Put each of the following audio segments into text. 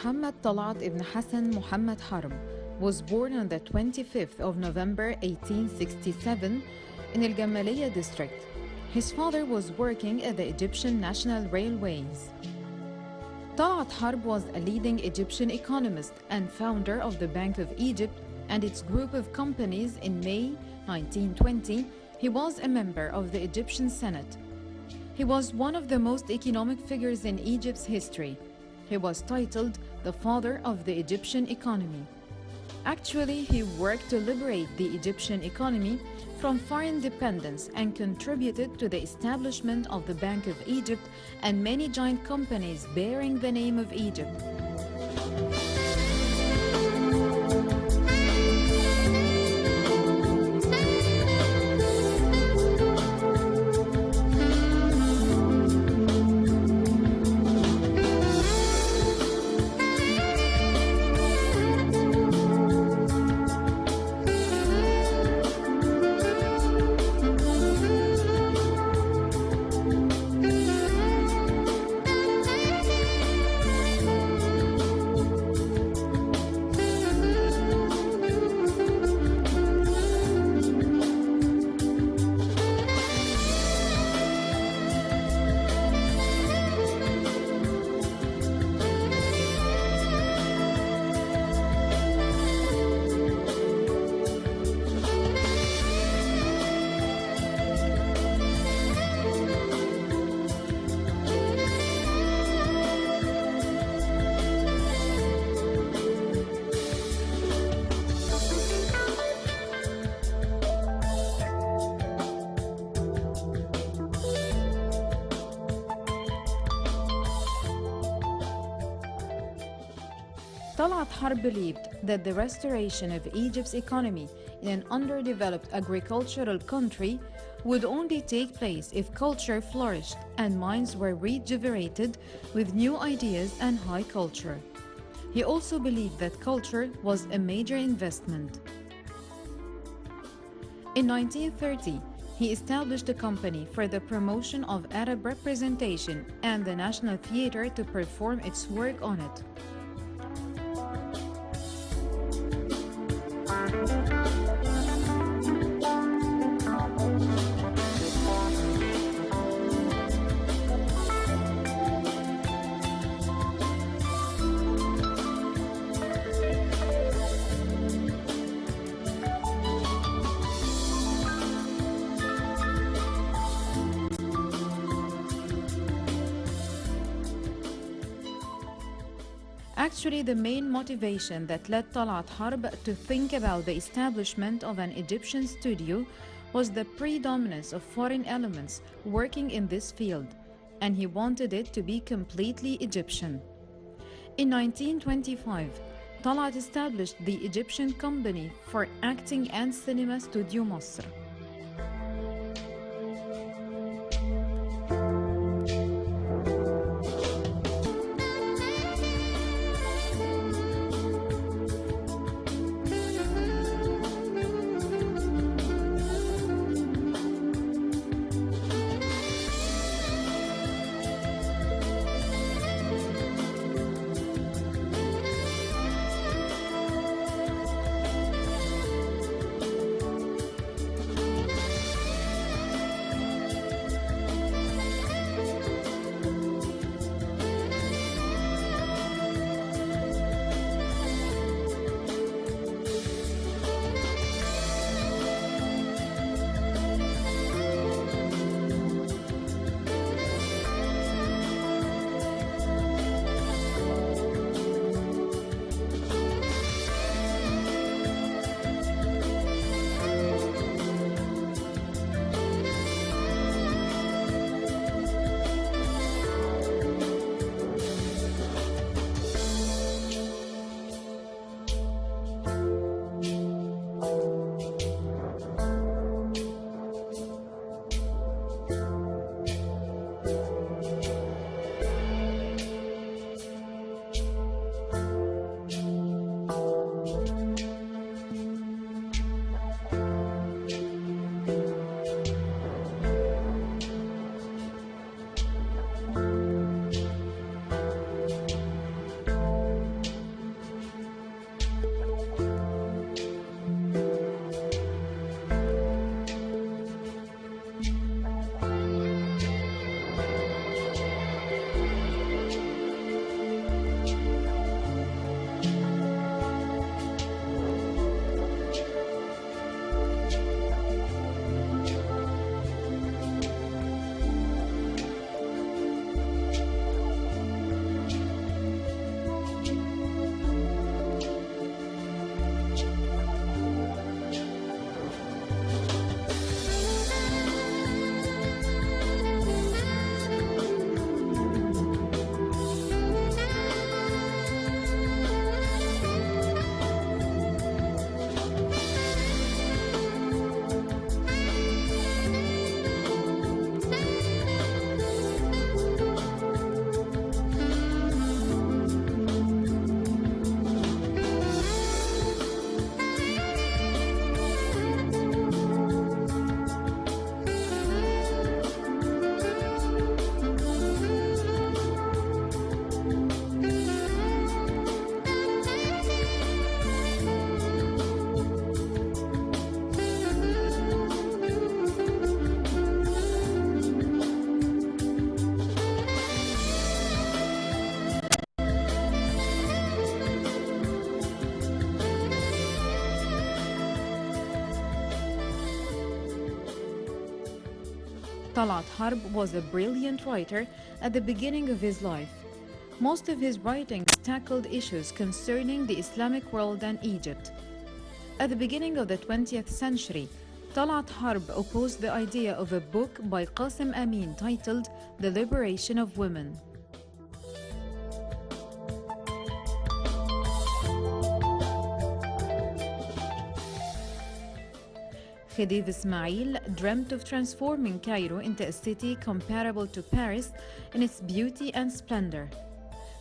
Muhammad Talat ibn Hassan Muhammad Harb was born on the 25th of November 1867 in El Gamaliya district. His father was working at the Egyptian National Railways. Talat Harb was a leading Egyptian economist and founder of the Bank of Egypt and its group of companies. In May 1920, he was a member of the Egyptian Senate. He was one of the most economic figures in Egypt's history. He was titled the father of the Egyptian economy. Actually, he worked to liberate the Egyptian economy from foreign dependence and contributed to the establishment of the Bank of Egypt and many giant companies bearing the name of Egypt. Talat Harb believed that the restoration of Egypt's economy in an underdeveloped agricultural country would only take place if culture flourished and minds were rejuvenated with new ideas and high culture. He also believed that culture was a major investment. In 1930, he established a company for the promotion of Arab representation and the National Theatre to perform its work on it. Actually, the main motivation that led Talat Harb to think about the establishment of an Egyptian studio was the predominance of foreign elements working in this field, and he wanted it to be completely Egyptian. In 1925, Talat established the Egyptian Company for Acting and Cinema Studio Masr. Talat Harb was a brilliant writer at the beginning of his life. Most of his writings tackled issues concerning the Islamic world and Egypt. At the beginning of the 20th century, Talat Harb opposed the idea of a book by Qasim Amin titled The Liberation of Women. Khedive Ismail dreamt of transforming Cairo into a city comparable to Paris in its beauty and splendor.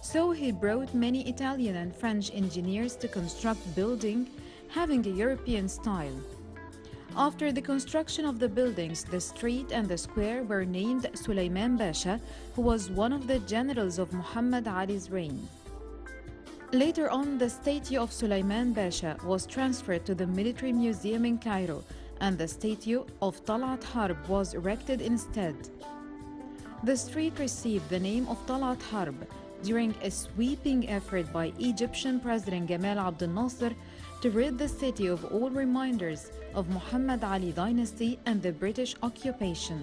So he brought many Italian and French engineers to construct buildings having a European style. After the construction of the buildings, the street and the square were named Suleiman Basha, who was one of the generals of Muhammad Ali's reign. Later on, the statue of Suleiman Basha was transferred to the Military Museum in Cairo, and the statue of Talat Harb was erected instead. The street received the name of Talat Harb during a sweeping effort by Egyptian President Gamal Abdel Nasser to rid the city of all reminders of Muhammad Ali dynasty and the British occupation.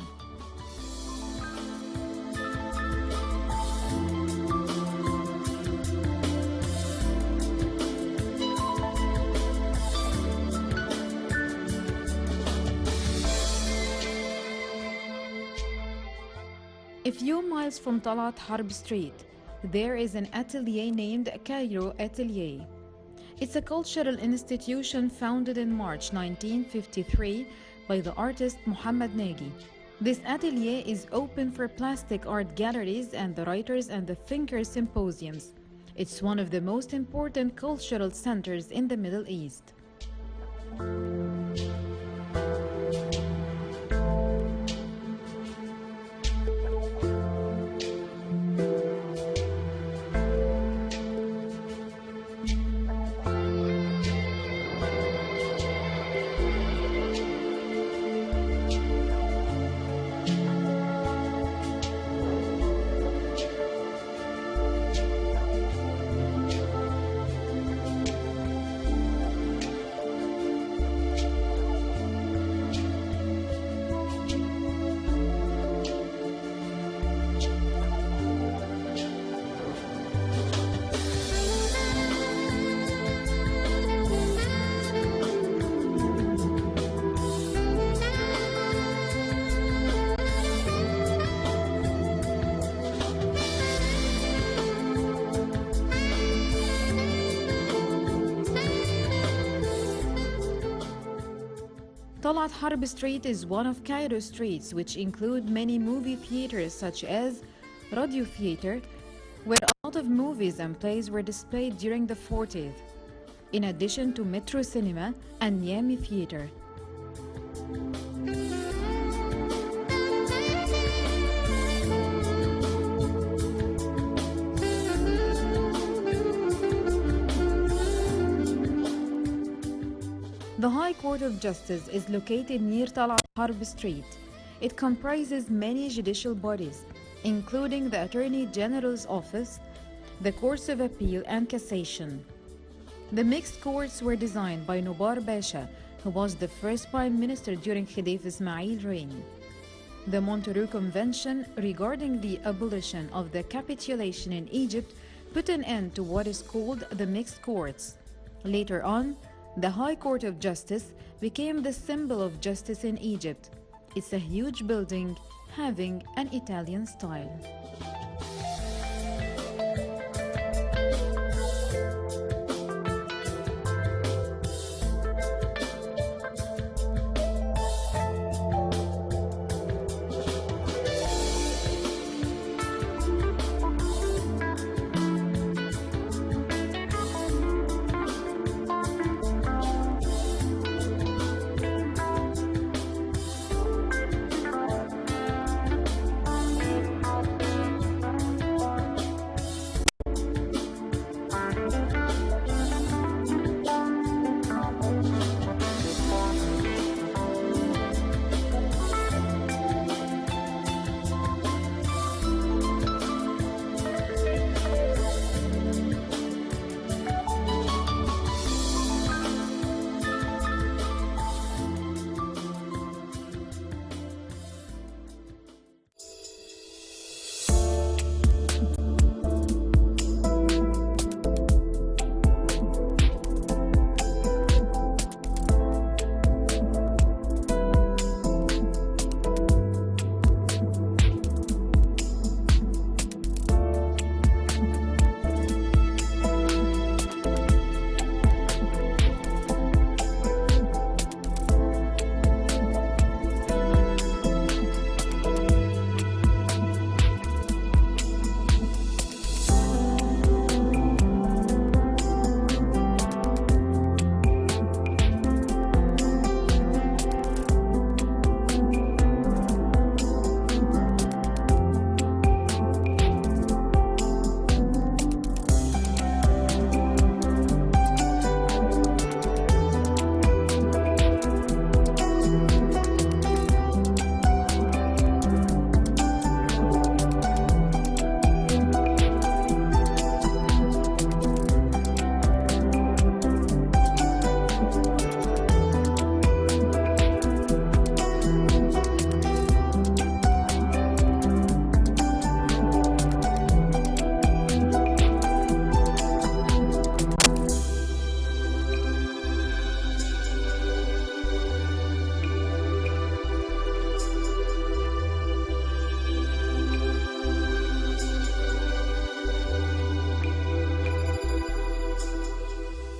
A few miles from Talat Harb Street, there is an atelier named Cairo Atelier. It's a cultural institution founded in March 1953 by the artist Muhammad Nagy. This atelier is open for plastic art galleries and the writers and the thinkers symposiums. It's one of the most important cultural centers in the Middle East. Talat Harb Street is one of Cairo's streets, which include many movie theaters such as Radio Theater, where a lot of movies and plays were displayed during the 40s, in addition to Metro Cinema and Niamey Theater. The High Court of Justice is located near Talat Harb Street. It comprises many judicial bodies, including the Attorney General's Office, the Courts of Appeal and Cassation. The mixed courts were designed by Noubar Basha, who was the first Prime Minister during Khedive Ismail's reign. The Montreux Convention regarding the abolition of the capitulation in Egypt put an end to what is called the mixed courts. Later on, the High Court of Justice became the symbol of justice in Egypt. It's a huge building having an Italian style.